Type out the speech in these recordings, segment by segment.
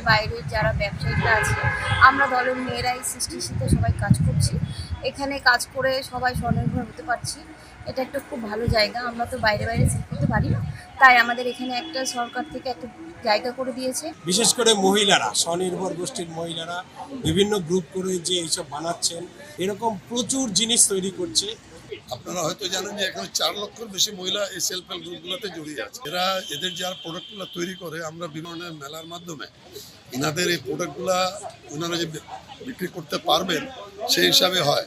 যে বাইরের যারা ব্যবসায়ীরা আছে, আমরা দলের মেয়েরাই সৃষ্টির সাথে সবাই কাজ করছি। এখানে কাজ করে সবাই স্বনির্ভর হতে পারছি। এটা একটা খুব ভালো জায়গা। আমরা তো বাইরে বাইরে সেল করতে পারি না, তাই আমাদের এখানে একটা সরকার থেকে একটা জায়গা করে দিয়েছে। বিশেষ করে মহিলারা, স্বনির্ভর গোষ্ঠীর মহিলারা বিভিন্ন গ্রুপ করে যে এইসব বানাচ্ছেন, এরকম প্রচুর জিনিস তৈরি করছে। আপনারা হয়তো জানেন যে এখানে 4 লক্ষের বেশি মহিলা এই সেলফ হেল্প গ্রুপগুলোতে জড়িয়ে আছে। এরা এদের যারা প্রোডাক্টগুলো তৈরি করে, আমরা বিভিন্ন মেলার মাধ্যমে এনাদের এই প্রোডাক্টগুলা ওনারা যে বিক্রি করতে পারবেন সেই হিসাবে হয়।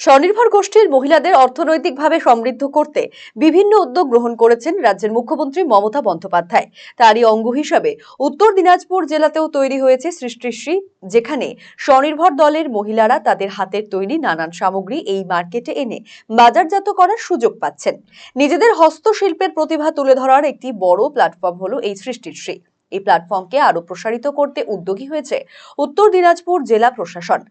স্বনির্ভর গোষ্ঠীর মহিলাদের অর্থনৈতিকভাবে সমৃদ্ধ করতে বিভিন্ন উদ্যোগ গ্রহণ করেছেন রাজ্যের মুখ্যমন্ত্রী মমতা বন্দ্যোপাধ্যায়। তারই অঙ্গ হিসাবে উত্তর দিনাজপুর জেলাতেও তৈরি হয়েছে সৃষ্টিশ্রী, যেখানে স্বনির্ভর দলের মহিলারা তাদের হাতের তৈরি নানান সামগ্রী এই মার্কেটে এনে বাজারজাত করার সুযোগ পাচ্ছেন। নিজেদের হস্তশিল্পের প্রতিভা তুলে ধরার একটি বড় প্ল্যাটফর্ম হলো এই সৃষ্টিশ্রী। এই প্ল্যাটফর্মকে আরো প্রসারিত করতে উদ্যোগী হয়েছে উত্তর দিনাজপুর জেলা প্রশাসন।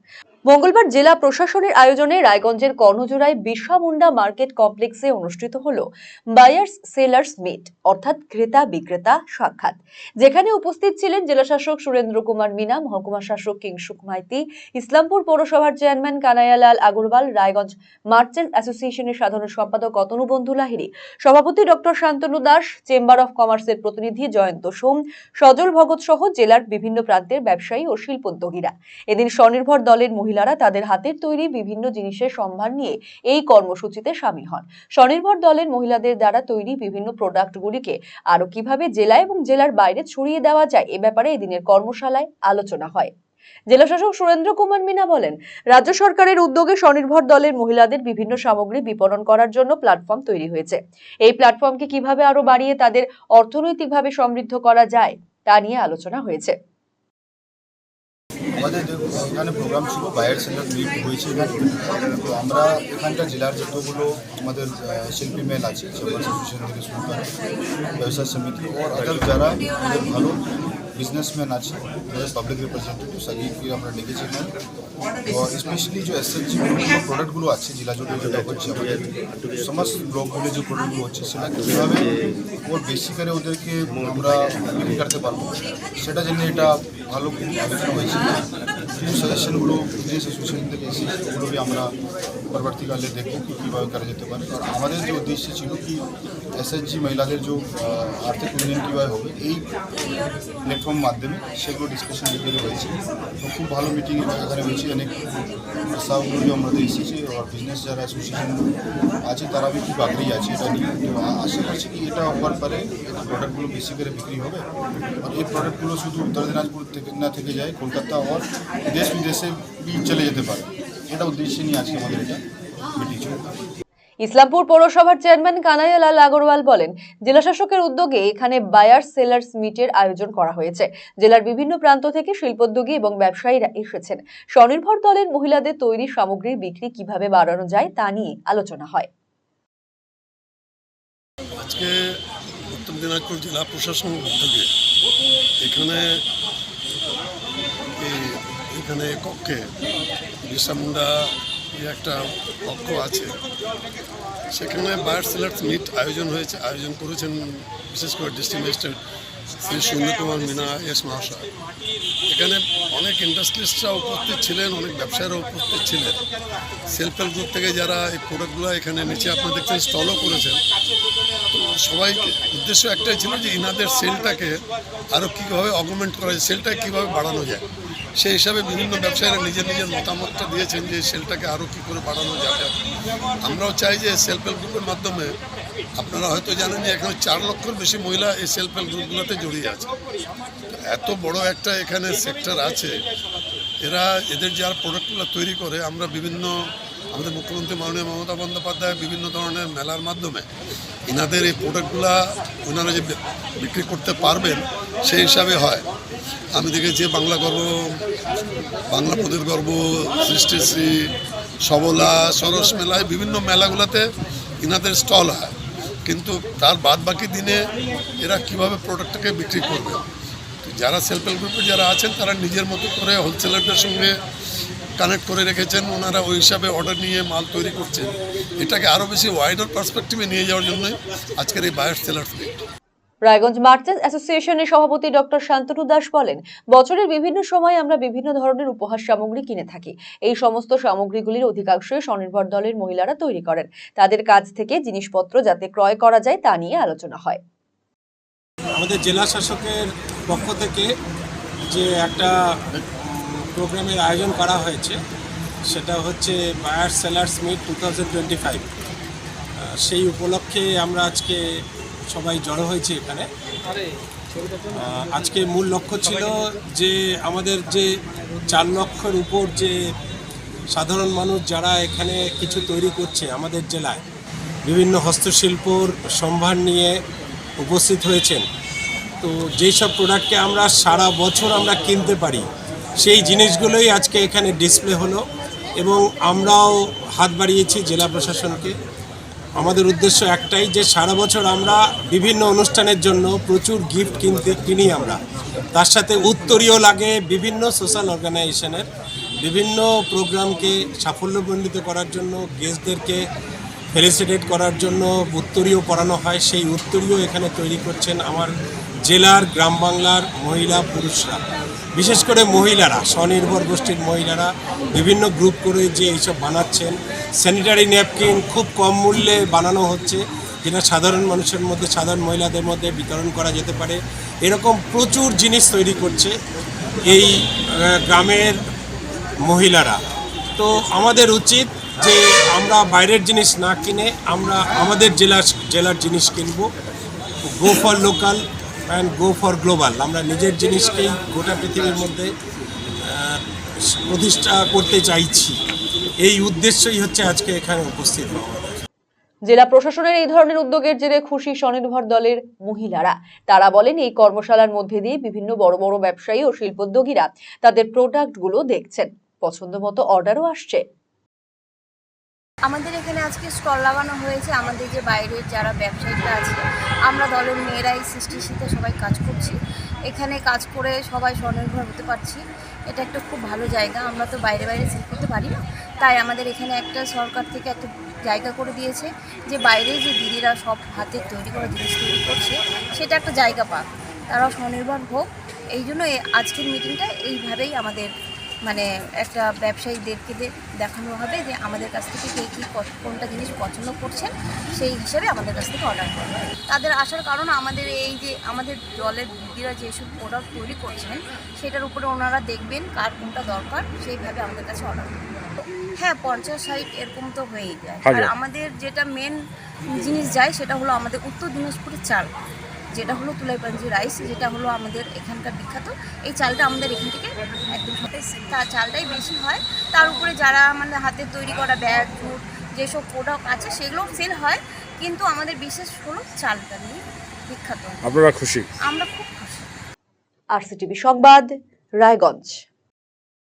মঙ্গলবার জেলা প্রশাসনের আয়োজনে রায়গঞ্জের কর্ণজোড়ায় বিরসা মুন্ডা মার্কেট কমপ্লেক্সে অনুষ্ঠিত হলো বায়ার্স সেলার্স মিট, অর্থাৎ ক্রেতা বিক্রেতা সাক্ষাৎ, যেখানে উপস্থিত ছিলেন জেলাশাসক সুরেন্দ্র কুমার মিনা, মহকুমা শাসক কিংসুক মাইতি, ইসলামপুর পৌরসভার চেয়ারম্যান কানাইয়ালাল আগরওয়াল, রায়গঞ্জ মার্চেন্ট অ্যাসোসিয়েশনের সাধারণ সম্পাদক অতনুবন্ধু লাহিড়ী, সভাপতি doctor Shantanu Das, chamber of কমার্সের প্রতিনিধি জয়ন্ত সোম, সজল ভগত সহ জেলার বিভিন্ন প্রান্তের ব্যবসায়ী ও শিল্পোদ্যোগীরা। এদিন স্বনির্ভর দলের মহিলারা তাদের হাতের তৈরি বিভিন্ন জিনিসের সম্ভার নিয়ে এই কর্মসূচিতে শামিল হন। স্বনির্ভর দলের মহিলাদের দ্বারা তৈরি বিভিন্ন প্রোডাক্টগুলিকে আরো কিভাবে জেলা এবং জেলার বাইরে ছড়িয়ে দেওয়া যায়, এ ব্যাপারে এদিনের কর্মশালায় আলোচনা হয়। জেলাশাসক সুরেন্দ্র কুমার মিনা বলেন, রাজ্য সরকারের উদ্যোগে স্বনির্ভর দলের মহিলাদের বিভিন্ন সামগ্রী বিপণন করার জন্য প্ল্যাটফর্ম তৈরি হয়েছে। এই প্ল্যাটফর্মকে কিভাবে আরো বাড়িয়ে তাদের অর্থনৈতিকভাবে সমৃদ্ধ করা যায় তা নিয়ে আলোচনা হয়েছে। আমাদের এখানে প্রোগ্রাম ছিল, বায়ার সেলার মিট হয়েছে এখানে। তো আমরা এখানকার জেলার যতগুলো আমাদের শিল্পী মেল আছে, সেগুলো অ্যাসোসিয়েশন থেকে শুরু করে ব্যবসায় সমিতি ও আদার যারা আমাদের ভালো बिजनेसमैन আছে, পাবলিক রিপ্রেজেন্টেটিভ সবাইকে আমরা ডেকেছি এখানে। তো স্পেশালি যে এসএসজি প্রোডাক্টগুলো আছে জেলা জুড়ে যেটা হচ্ছে আমাদের সমস্ত ব্লকগুলো যে প্রোডাক্টগুলো হচ্ছে সেটা কীভাবে ওর বেশি করে ওদেরকে আমরা বিক্রি করতে পারবো, সেটা জন্য এটা ভালো আলোচনা হয়েছে। কিছু সাজেশনগুলো বিজনেস অ্যাসোসিয়েশন থেকে এসে ওগুলো আমরা পরবর্তীকালে দেখবো কি কীভাবে করা যেতে পারে। আর আমাদের যে উদ্দেশ্য ছিল কি এসএসজি মহিলাদের যে আর্থিক উন্নয়ন কীভাবে হবে এই প্ল্যাটফর্ম মাধ্যমে, সেগুলো ডিসকাশন যেগুলো হয়েছে। তো খুব ভালো মিটিং এখানে হয়েছে, অনেক প্রস্তাবগুলো আমাদের এসেছে। আর বিজনেস যারা অ্যাসোসিয়েশন আছে তারা भी খুব আগ্রহী আছে এটা নিয়ে। তো আশা করছি কি এটা হওয়ার পরে এটা প্রোডাক্টগুলো বেশি করে বিক্রি হবে। আর এই প্রোডাক্টগুলো শুধু উত্তর দিনাজপুর থেকে না থেকে যায়, কলকাতা আর দেশ বিদেশে চলে যেতে পারে, এটা উদ্দেশ্য নিয়ে আজকে আমাদের এটা মিটিং ছিল। ইসলামপুর পৌরসভার চেয়ারম্যান কানাইয়ালাল আগরওয়াল বলেন, জেলাশাসকের উদ্যোগে এখানে বায়ার সেলার্স মিটের আয়োজন করা হয়েছে। জেলার বিভিন্ন প্রান্ত থেকে শিল্পোদ্যোগী এবং ব্যবসায়ীরা এসেছেন। স্বনির্ভর দলের মহিলাদের তৈরি সামগ্রীর বিক্রি কিভাবে বাড়ানো যায় তা নিয়ে আলোচনা হয়। আজকে উত্তর দিনাজপুর জেলা প্রশাসনের উদ্যোগে এখানে কক্ষে বিরসা মুন্ডা একটা কক্ষ আছে, সেখানে বায়ার সেলার্স মিট আয়োজন করেছেন বিশেষ করে ডিস্ট্রিক্ট ম্যাজিস্ট্রেট শ্রী সুরেন্দ্র কুমার মিনা এস মহাশয়। এখানে অনেক ইন্ডাস্ট্রিস্টরা উপস্থিত ছিলেন, অনেক ব্যবসায়ীরা উপস্থিত ছিলেন। সেলফ হেল্প গ্রুপ থেকে যারা এই প্রোডাক্টগুলো এখানে নিচে আপনারা দেখছেন স্টলও করেছেন। তো সবাইকে উদ্দেশ্য একটাই ছিল যে ইনাদের সেলটাকে আরও কীভাবে অগমেন্ট করা যায়, সেলটাকে কীভাবে বাড়ানো যায়, সেই হিসাবে বিভিন্ন ব্যবসায়ীরা নিজের নিজের মতামতটা দিয়েছেন যে সেলটাকে আরও কী করে বাড়ানো যাবে। আমরাও চাই যে সেলফ হেল্প গ্রুপের মাধ্যমে, আপনারা হয়তো জানেন যে এখানে 4 লক্ষের বেশি মহিলা এই সেলফ হেল্প গ্রুপগুলোতে জড়িয়ে আছে। এত বড় একটা এখানে সেক্টর আছে, এদের যারা প্রোডাক্টগুলো তৈরি করে, আমরা আমাদের মুখ্যমন্ত্রী মাননীয় মমতা বন্দ্যোপাধ্যায় বিভিন্ন ধরনের মেলার মাধ্যমে এনাদের এই প্রোডাক্টগুলা ওনারা যে বিক্রি করতে পারবেন সেই হিসাবে হয়। আমি দেখেছি বাংলা গর্ব, বাংলা পদের গর্ব, সৃষ্টিশ্রী, সবলা, সরস মেলায় বিভিন্ন মেলাগুলোতে এনাদের স্টল হয়, কিন্তু তার বাদ বাকি দিনে এরা কিভাবে প্রোডাক্টটাকে বিক্রি করবে। যারা সেলফ হেল্প গ্রুপে যারা আছেন তারা নিজের মতো করে হোলসেলারদের সঙ্গে কানেক্ট করে রেখেছেন, ওনারা ওই হিসাবে অর্ডার নিয়ে মাল তৈরি করছেন। এটাকে আরও বেশি ওয়াইডার পার্সপেক্টিভে নিয়ে যাওয়ার জন্য আজকের এই buyer sellers meet. Raiganj merchants অ্যাসোসিয়েশনের সভাপতি ডক্টর শান্তনু দাস বলেন, বছরের বিভিন্ন সময় আমরা বিভিন্ন ধরনের উপহার সামগ্রী কিনে থাকি। এই সমস্ত সামগ্রীগুলির অধিকাংশই স্বনির্ভর দলের মহিলারা তৈরি করেন। তাদের কাছ থেকে জিনিসপত্র যাতে ক্রয় করা যায় তা নিয়ে আলোচনা হয়। আমাদের জেলা শাসকের পক্ষ থেকে যে একটা প্রোগ্রামের আয়োজন করা হয়েছে, সেটা হচ্ছে বায়ার সেলার্স মিট 2025। সেই উপলক্ষে আমরা আজকে সবাই জড়ো হয়েছে এখানে। আজকে মূল লক্ষ্য ছিল যে আমাদের যে 4 লক্ষের উপর যে সাধারণ মানুষ যারা এখানে কিছু তৈরি করছে আমাদের জেলায়, বিভিন্ন হস্তশিল্পর সম্ভার নিয়ে উপস্থিত হয়েছেন। তো যেই সব প্রোডাক্টকে আমরা সারা বছর আমরা কিনতে পারি, সেই জিনিসগুলোই আজকে এখানে ডিসপ্লে হলো এবং আমরাও হাত বাড়িয়েছি জেলা প্রশাসনকে। আমাদের উদ্দেশ্য একটাই যে সারা বছর আমরা বিভিন্ন অনুষ্ঠানের জন্য প্রচুর গিফট কিনি আমরা, তার সাথে উত্তরীয় লাগে বিভিন্ন সোশ্যাল অর্গানাইজেশনের বিভিন্ন প্রোগ্রামকে সাফল্যমণ্ডিত করার জন্য, গেস্টদেরকে ফেলিসিটেট করার জন্য উত্তরীয় পড়ানো হয়। সেই উত্তরীয় এখানে তৈরি করছেন আমার জেলার গ্রাম বাংলার মহিলা পুরুষরা, বিশেষ করে মহিলারা, স্বনির্ভর গোষ্ঠীর মহিলারা বিভিন্ন গ্রুপ করে যে এইসব বানাচ্ছেন। স্যানিটারি ন্যাপকিন খুব কম মূল্যে বানানো হচ্ছে, যেটা সাধারণ মানুষের মধ্যে, সাধারণ মহিলাদের মধ্যে বিতরণ করা যেতে পারে। এরকম প্রচুর জিনিস তৈরি করছে এই গ্রামের মহিলারা। তো আমাদের উচিত যে আমরা বাইরের জিনিস না কিনে আমরা আমাদের জেলার জিনিস কিনব। Go for local and go for global. আমরা নিজের জিনিসকেই গোটা পৃথিবীর মধ্যে প্রতিষ্ঠা করতে চাইছি। এই উদ্দেশ্যই হচ্ছে আজকে এখানে উপস্থিত হওয়া। জেলা প্রশাসনের এই ধরনের উদ্যোগের জেরে খুশি স্বনির্ভর দলের মহিলারা। তারা বলেন, এই কর্মশালার মধ্যে দিয়ে বিভিন্ন বড় বড় ব্যবসায়ী ও শিল্পোদ্যোগীরা তাদের প্রোডাক্টগুলো দেখছেন, পছন্দ মতো অর্ডারও আসছে। আমাদের এখানে আজকে স্টল লাগানো হয়েছে। আমাদের যে বাইরের যারা ব্যবসায়ীরা আছে, আমরা দলের মেয়েরাই সৃষ্টিশীতে সবাই কাজ করছি। এখানে কাজ করে সবাই স্বনির্ভর হতে পারছি। এটা একটা খুব ভালো জায়গা। আমরা তো বাইরে সেল করতে পারি না, তাই আমাদের এখানে একটা সরকার থেকে একটা জায়গা করে দিয়েছে যে বাইরে যে দিদিরা সব হাতে তৈরি করা জিনিস তৈরি করছে, সেটা একটা জায়গা পাক, তারাও স্বনির্ভর হোক। এই জন্য আজকের মিটিংটা এইভাবেই আমাদের একটা ব্যবসায়ীদেরকে দেখানো হবে যে আমাদের কাছ থেকে কে কী কোনটা জিনিস পছন্দ করছেন, সেই হিসেবে আমাদের কাছ থেকে অর্ডার করবে। তাদের আসার কারণ আমাদের এই যে আমাদের দলের দিদিরা যেসব প্রোডাক্ট তৈরি করছেন, সেটার উপরে ওনারা দেখবেন কার কোনটা দরকার, সেইভাবে আমাদের কাছে অর্ডার করবে। হ্যাঁ, 50-60 এরকম তো হয়েই যায়। আর আমাদের যেটা মেন জিনিস যায় সেটা হলো আমাদের উত্তর দিনাজপুরের চাল, যেটা হলো তুলাইপাঞ্জি রাইস, যেটা হলো আমাদের এখানকার বিখ্যাত। এই চালটা আমাদের এখান থেকে একদম তার চালটাই বেশি হয়। তার উপরে যারা আমাদের হাতে তৈরি করা ব্যাগ, জুট, যেসব প্রোডাক্ট আছে সেগুলো সেল হয়, কিন্তু আমাদের বিশেষ হলো চালটা নিয়ে বিখ্যাত। আপনারা খুশি? আমরা খুব খুশি। RCTV সংবাদ, রায়গঞ্জ।